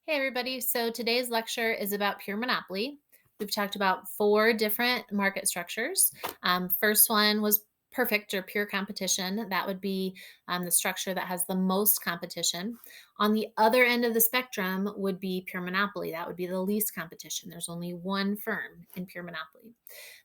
Hey, everybody. So today's lecture is about pure monopoly. We've talked about four different market structures. First one was perfect or pure competition. That would be the structure that has the most competition. On the other end of the spectrum would be pure monopoly. That would be the least competition. There's only one firm in pure monopoly.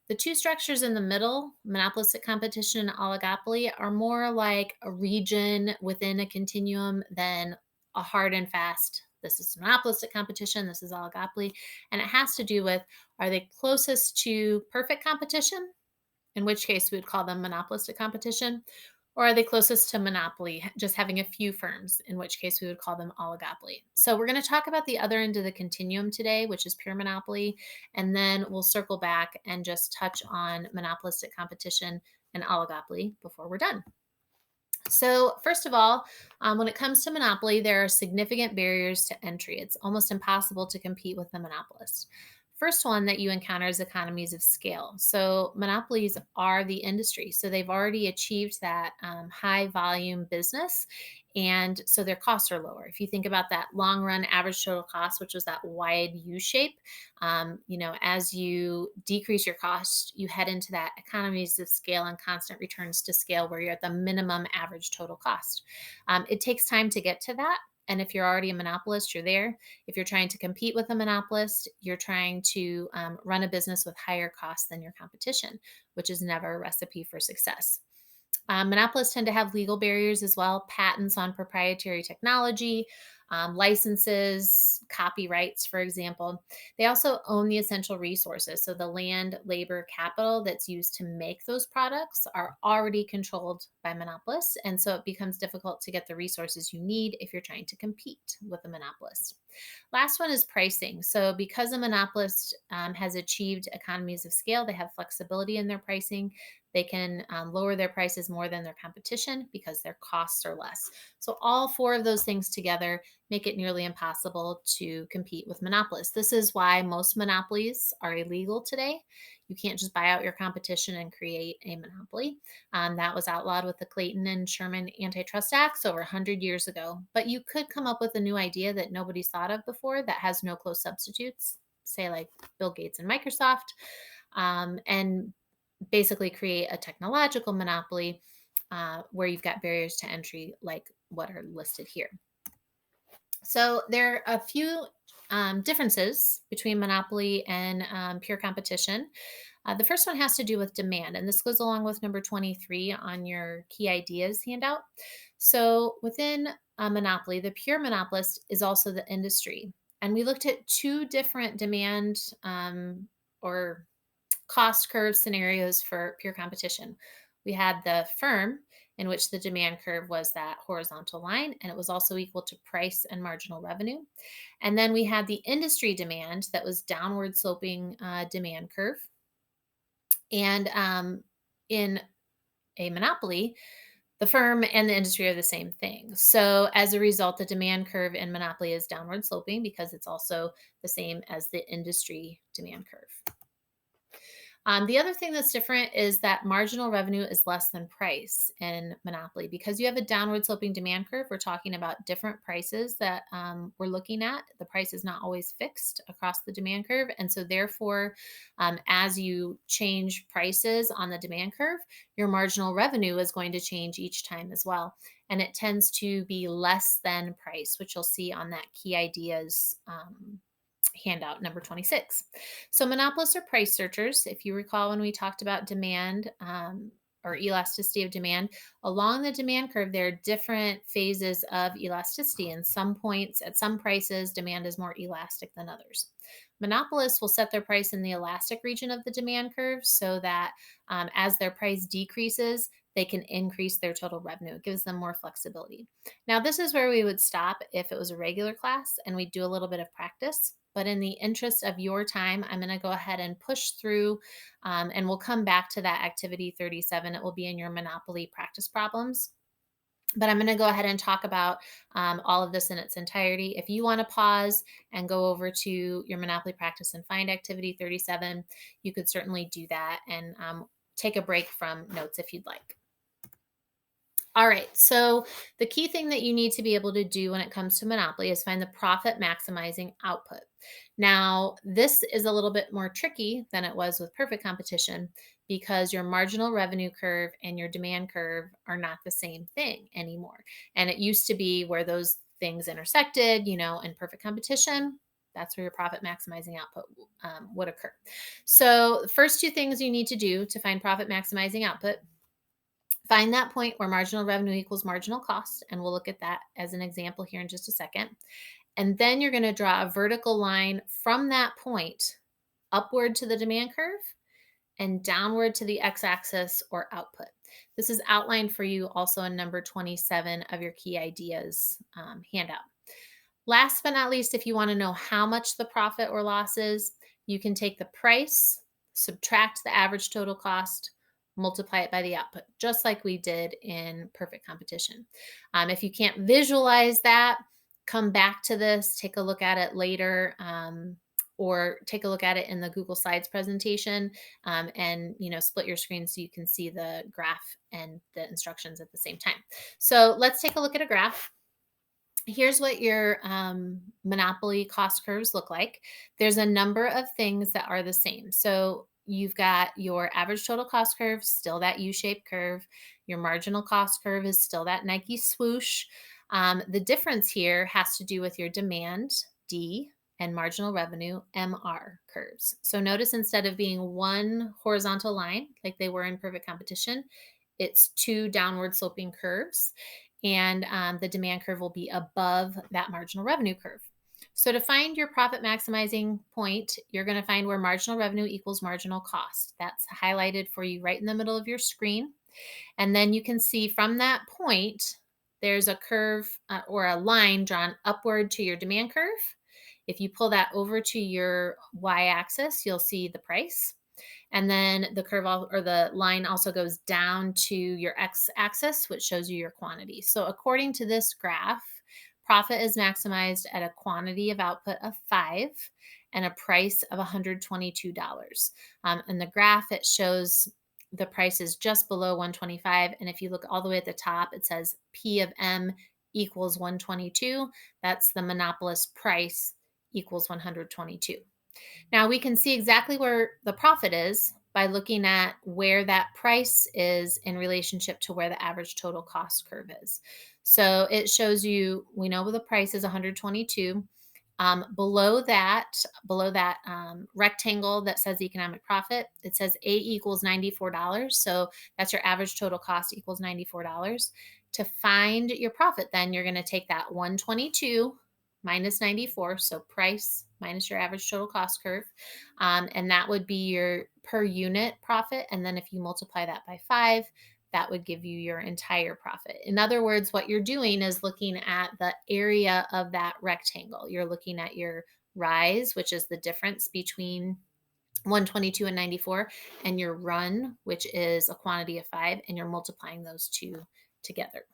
The two structures in the middle, monopolistic competition and oligopoly, are more like a region within a continuum than a hard and fast. This is monopolistic competition, this is oligopoly. And it has to do with, are they closest to perfect competition, in which case we would call them monopolistic competition, or are they closest to monopoly, just having a few firms, in which case we would call them oligopoly. So we're going to talk about the other end of the continuum today, which is pure monopoly, and then we'll circle back and just touch on monopolistic competition and oligopoly before we're done. So, first of all, when it comes to monopoly, there are significant barriers to entry. It's almost impossible to compete with the monopolist. First one that you encounter is economies of scale. So, monopolies are the industry. So, they've already achieved that high volume business. And so their costs are lower. If you think about that long run average total cost, which was that wide U shape, as you decrease your cost, you head into that economies of scale and constant returns to scale where you're at the minimum average total cost. It takes time to get to that. And if you're already a monopolist, you're there. If you're trying to compete with a monopolist, you're trying to run a business with higher costs than your competition, which is never a recipe for success. Monopolists tend to have legal barriers as well, patents on proprietary technology, licenses, copyrights, for example. They also own the essential resources. So the land, labor, capital that's used to make those products are already controlled by monopolists. And so it becomes difficult to get the resources you need if you're trying to compete with a monopolist. Last one is pricing. So because a monopolist has achieved economies of scale, they have flexibility in their pricing. They can lower their prices more than their competition because their costs are less. So, all four of those things together make it nearly impossible to compete with monopolists. This is why most monopolies are illegal today. You can't just buy out your competition and create a monopoly. That was outlawed with the Clayton and Sherman Antitrust Acts over 100 years ago. But you could come up with a new idea that nobody's thought of before that has no close substitutes, say like Bill Gates and Microsoft. And basically create a technological monopoly where you've got barriers to entry like what are listed here. So there are a few differences between monopoly and pure competition. The first one has to do with demand, and this goes along with number 23 on your key ideas handout. So within a monopoly, the pure monopolist is also the industry. And we looked at two different demand or cost curve scenarios for pure competition. We had the firm, in which the demand curve was that horizontal line, and it was also equal to price and marginal revenue. And then we had the industry demand that was downward sloping demand curve. And in a monopoly, the firm and the industry are the same thing. So as a result, the demand curve in monopoly is downward sloping because it's also the same as the industry demand curve. The other thing that's different is that marginal revenue is less than price in Monopoly. Because you have a downward sloping demand curve, we're talking about different prices that we're looking at. The price is not always fixed across the demand curve. And so, therefore, as you change prices on the demand curve, your marginal revenue is going to change each time as well. And it tends to be less than price, which you'll see on that key ideas handout number 26. So monopolists are price searchers. If you recall when we talked about demand or elasticity of demand, along the demand curve, there are different phases of elasticity. And some points at some prices, demand is more elastic than others. Monopolists will set their price in the elastic region of the demand curve so that as their price decreases, they can increase their total revenue. It gives them more flexibility. Now, this is where we would stop if it was a regular class and we do a little bit of practice. But in the interest of your time, I'm going to go ahead and push through and we'll come back to that activity 37. It will be in your Monopoly practice problems. But I'm going to go ahead and talk about all of this in its entirety. If you want to pause and go over to your Monopoly practice and find activity 37, you could certainly do that and take a break from notes if you'd like. All right. So the key thing that you need to be able to do when it comes to monopoly is find the profit maximizing output. Now, this is a little bit more tricky than it was with perfect competition because your marginal revenue curve and your demand curve are not the same thing anymore. And it used to be where those things intersected, in perfect competition. That's where your profit maximizing output would occur. So, the first two things you need to do to find profit maximizing output: find that point where marginal revenue equals marginal cost, and we'll look at that as an example here in just a second. And then you're going to draw a vertical line from that point upward to the demand curve and downward to the x-axis or output. This is outlined for you also in number 27 of your key ideas handout. Last but not least, if you want to know how much the profit or loss is, you can take the price, subtract the average total cost, multiply it by the output, just like we did in perfect competition. If you can't visualize that, come back to this, take a look at it later. Or take a look at it in the Google Slides presentation, and split your screen so you can see the graph and the instructions at the same time. So let's take a look at a graph. Here's what your monopoly cost curves look like. There's a number of things that are the same. So you've got your average total cost curve, still that U-shaped curve. Your marginal cost curve is still that Nike swoosh. The difference here has to do with your demand, D, and marginal revenue, MR curves. So notice, instead of being one horizontal line like they were in perfect competition, it's two downward sloping curves, and the demand curve will be above that marginal revenue curve. So to find your profit maximizing point, you're going to find where marginal revenue equals marginal cost. That's highlighted for you right in the middle of your screen. And then you can see from that point, there's a curve or a line drawn upward to your demand curve. If you pull that over to your y-axis, you'll see the price. And then the curve or the line also goes down to your x-axis, which shows you your quantity. So according to this graph, profit is maximized at a quantity of output of 5 and a price of $122. In the graph, it shows the price is just below 125. And if you look all the way at the top, it says P of M equals 122. That's the monopolist price equals 122. Now we can see exactly where the profit is by looking at where that price is in relationship to where the average total cost curve is. So it shows you, we know the price is 122. Below that rectangle that says economic profit, it says A equals $94. So that's your average total cost equals $94. To find your profit, then you're going to take that 122 minus 94, so price minus your average total cost curve, and that would be your per unit profit. And then if you multiply that by 5, that would give you your entire profit. In other words, what you're doing is looking at the area of that rectangle. You're looking at your rise, which is the difference between 122 and 94, and your run, which is a quantity of 5, and you're multiplying those two together.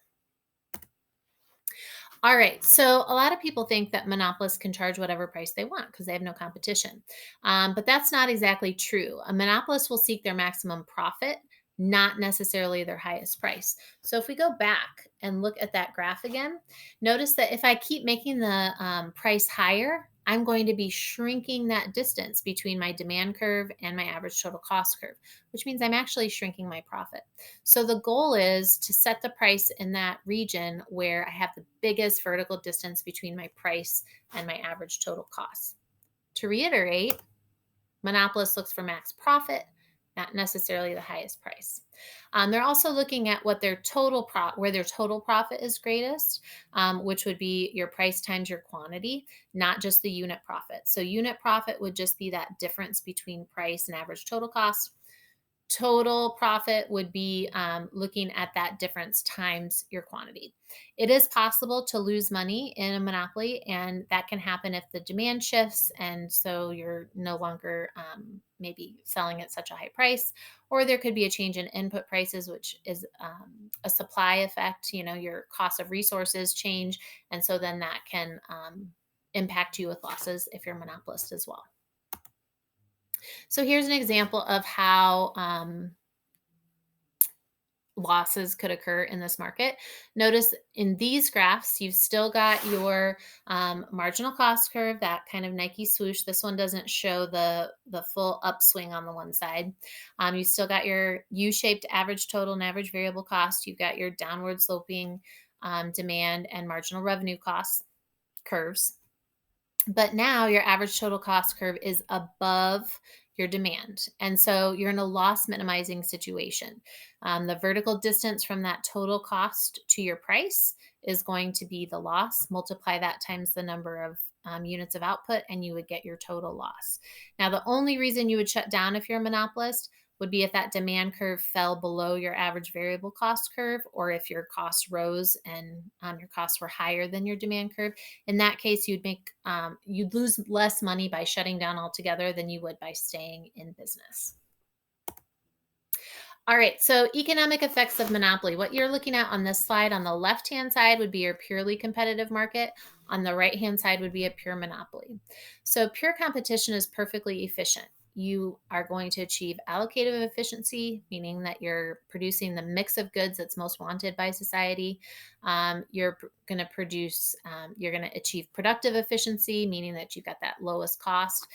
All right. So a lot of people think that monopolists can charge whatever price they want because they have no competition. But that's not exactly true. A monopolist will seek their maximum profit, not necessarily their highest price. So if we go back and look at that graph again, notice that if I keep making the price higher, I'm going to be shrinking that distance between my demand curve and my average total cost curve, which means I'm actually shrinking my profit. So the goal is to set the price in that region where I have the biggest vertical distance between my price and my average total cost. To reiterate, monopolist looks for max profit, not necessarily the highest price. They're also looking at what their where their total profit is greatest, which would be your price times your quantity, not just the unit profit. So unit profit would just be that difference between price and average total cost. Total profit would be looking at that difference times your quantity. It is possible to lose money in a monopoly, and that can happen if the demand shifts, and so you're no longer maybe selling at such a high price, or there could be a change in input prices, which is a supply effect. Your cost of resources change, and so then that can impact you with losses if you're a monopolist as well. So here's an example of how losses could occur in this market. Notice in these graphs, you've still got your marginal cost curve, that kind of Nike swoosh. This one doesn't show the full upswing on the one side. You still got your U-shaped average total and average variable cost. You've got your downward sloping demand and marginal revenue cost curves. But now your average total cost curve is above your demand. And so you're in a loss minimizing situation. The vertical distance from that total cost to your price is going to be the loss. Multiply that times the number of units of output, and you would get your total loss. Now, the only reason you would shut down if you're a monopolist would be if that demand curve fell below your average variable cost curve, or if your costs rose and your costs were higher than your demand curve. In that case, you'd lose less money by shutting down altogether than you would by staying in business. All right, so economic effects of monopoly. What you're looking at on this slide, on the left-hand side would be your purely competitive market. On the right-hand side would be a pure monopoly. So pure competition is perfectly efficient. You are going to achieve allocative efficiency, meaning that you're producing the mix of goods that's most wanted by society. You're going to produce, you're going to achieve productive efficiency, meaning that you've got that lowest cost.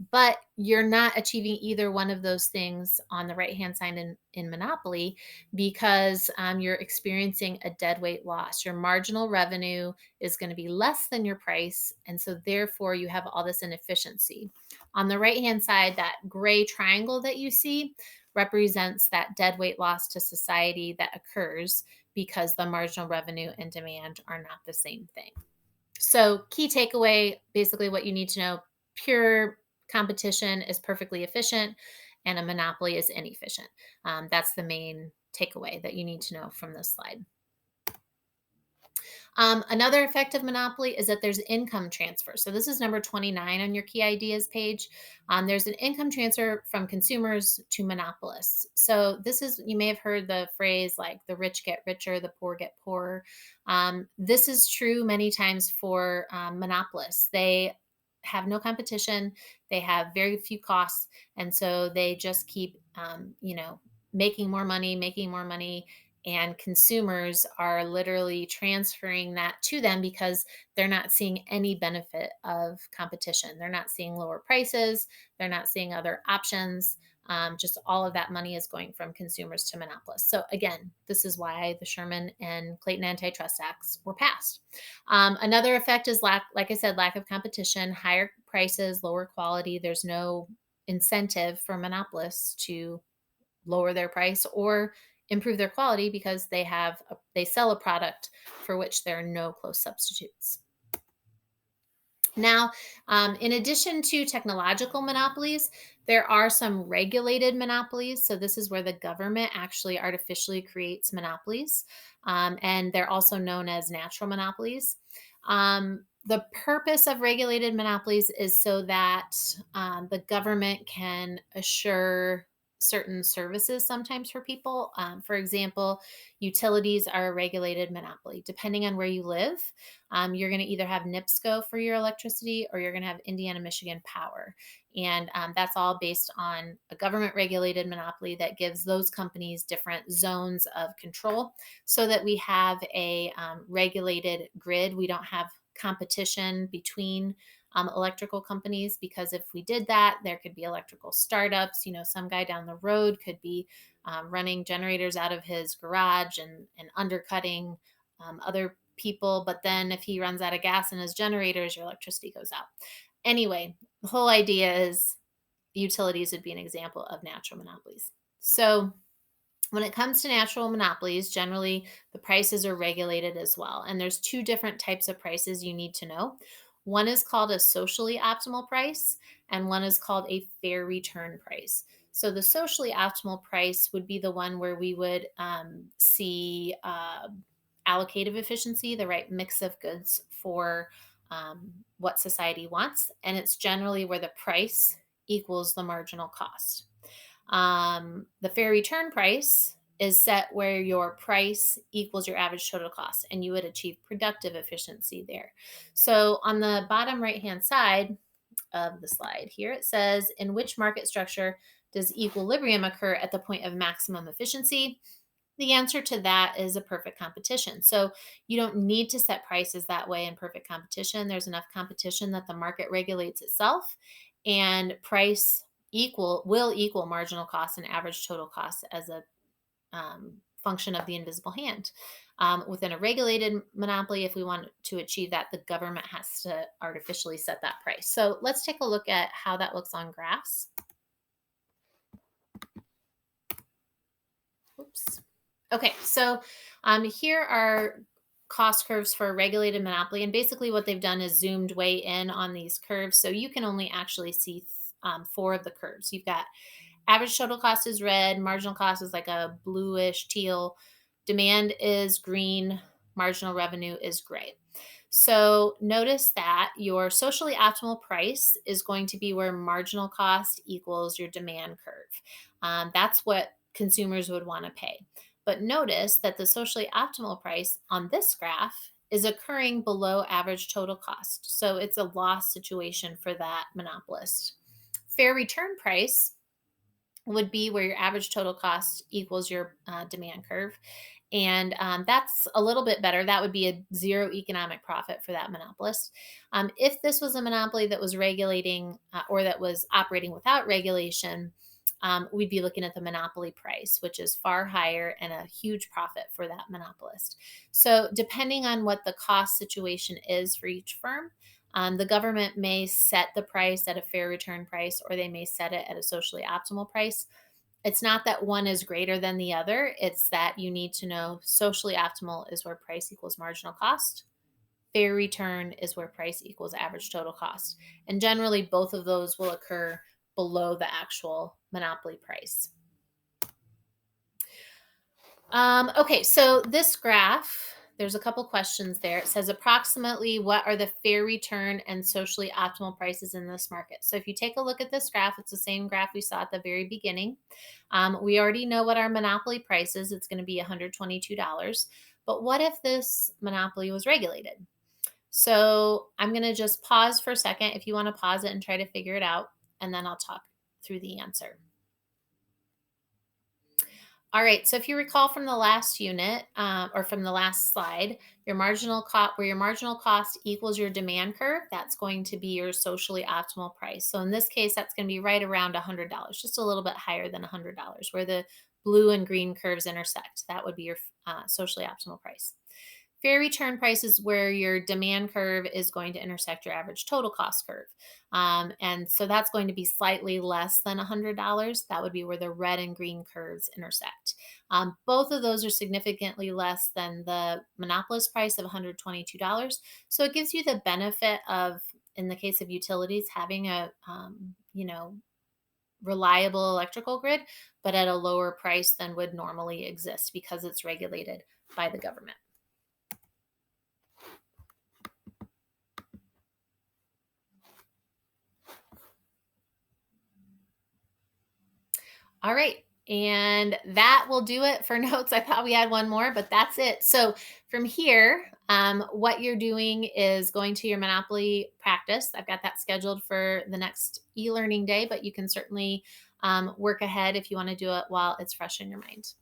But you're not achieving either one of those things on the right hand side in monopoly, because you're experiencing a deadweight loss. Your marginal revenue is going to be less than your price. And so, therefore, you have all this inefficiency. On the right hand side, that gray triangle that you see represents that deadweight loss to society that occurs because the marginal revenue and demand are not the same thing. So, key takeaway, basically what you need to know: pure competition is perfectly efficient, and a monopoly is inefficient. That's the main takeaway that you need to know from this slide. Another effect of monopoly is that there's income transfer. So this is number 29 on your key ideas page. There's an income transfer from consumers to monopolists. So this is, you may have heard the phrase like the rich get richer, the poor get poorer. This is true many times for monopolists. They have no competition. They have very few costs. And so they just keep, making more money, making more money, and consumers are literally transferring that to them because they're not seeing any benefit of competition. They're not seeing lower prices, they're not seeing other options. Just all of that money is going from consumers to monopolists. So, again, this is why the Sherman and Clayton Antitrust Acts were passed. Another effect is like I said, lack of competition, higher prices, lower quality. There's no incentive for monopolists to lower their price or improve their quality because they sell a product for which there are no close substitutes. Now, in addition to technological monopolies, there are some regulated monopolies. So this is where the government actually artificially creates monopolies, and they're also known as natural monopolies. The purpose of regulated monopolies is so that the government can assure certain services sometimes for people. For example, utilities are a regulated monopoly. Depending on where you live, you're going to either have NIPSCO for your electricity, or you're going to have Indiana Michigan Power. And that's all based on a government regulated monopoly that gives those companies different zones of control so that we have a regulated grid. We don't have competition between electrical companies, because if we did that, there could be electrical startups. Some guy down the road could be running generators out of his garage and undercutting other people. But then if he runs out of gas in his generators, your electricity goes out. Anyway, the whole idea is utilities would be an example of natural monopolies. So when it comes to natural monopolies, generally the prices are regulated as well. And there's two different types of prices you need to know. One is called a socially optimal price, and one is called a fair return price. So the socially optimal price would be the one where we would see allocative efficiency, the right mix of goods for what society wants. And it's generally where the price equals the marginal cost. The fair return price is set where your price equals your average total cost, and you would achieve productive efficiency there. So on the bottom right hand side of the slide here, it says, in which market structure does equilibrium occur at the point of maximum efficiency? The answer to that is a perfect competition. So you don't need to set prices that way in perfect competition. There's enough competition that the market regulates itself, and price equal will equal marginal cost and average total cost as a function of the invisible hand. Within a regulated monopoly, if we want to achieve that, the government has to artificially set that price. So let's take a look at how that looks on graphs. Oops. Okay, so here are cost curves for a regulated monopoly. And basically, what they've done is zoomed way in on these curves. So you can only actually see four of the curves. You've got average total cost is red, marginal cost is like a bluish teal, demand is green, marginal revenue is gray. So notice that your socially optimal price is going to be where marginal cost equals your demand curve. That's what consumers would want to pay. But notice that the socially optimal price on this graph is occurring below average total cost. So it's a loss situation for that monopolist. Fair return price would be where your average total cost equals your demand curve. And that's a little bit better. That would be a zero economic profit for that monopolist. If this was a monopoly that was regulating or that was operating without regulation, we'd be looking at the monopoly price, which is far higher and a huge profit for that monopolist. So, depending on what the cost situation is for each firm, the government may set the price at a fair return price, or they may set it at a socially optimal price. It's not that one is greater than the other. It's that you need to know socially optimal is where price equals marginal cost. Fair return is where price equals average total cost. And generally, both of those will occur below the actual monopoly price. Okay, so this graph, there's a couple questions there. It says approximately what are the fair return and socially optimal prices in this market? So if you take a look at this graph, it's the same graph we saw at the very beginning. We already know what our monopoly price is. It's going to be $122. But what if this monopoly was regulated? So I'm going to just pause for a second if you want to pause it and try to figure it out, and then I'll talk through the answer. All right, so if you recall from the last unit or from the last slide, your marginal cost, where your marginal cost equals your demand curve, that's going to be your socially optimal price. So in this case, that's going to be right around $100, just a little bit higher than $100, where the blue and green curves intersect. That would be your socially optimal price. Fair return price is where your demand curve is going to intersect your average total cost curve. And so that's going to be slightly less than $100. That would be where the red and green curves intersect. Both of those are significantly less than the monopolist price of $122. So it gives you the benefit of, in the case of utilities, having a, reliable electrical grid, but at a lower price than would normally exist because it's regulated by the government. All right. And that will do it for notes. I thought we had one more, but that's it. So from here, what you're doing is going to your Monopoly practice. I've got that scheduled for the next e learning day, but you can certainly work ahead if you want to do it while it's fresh in your mind.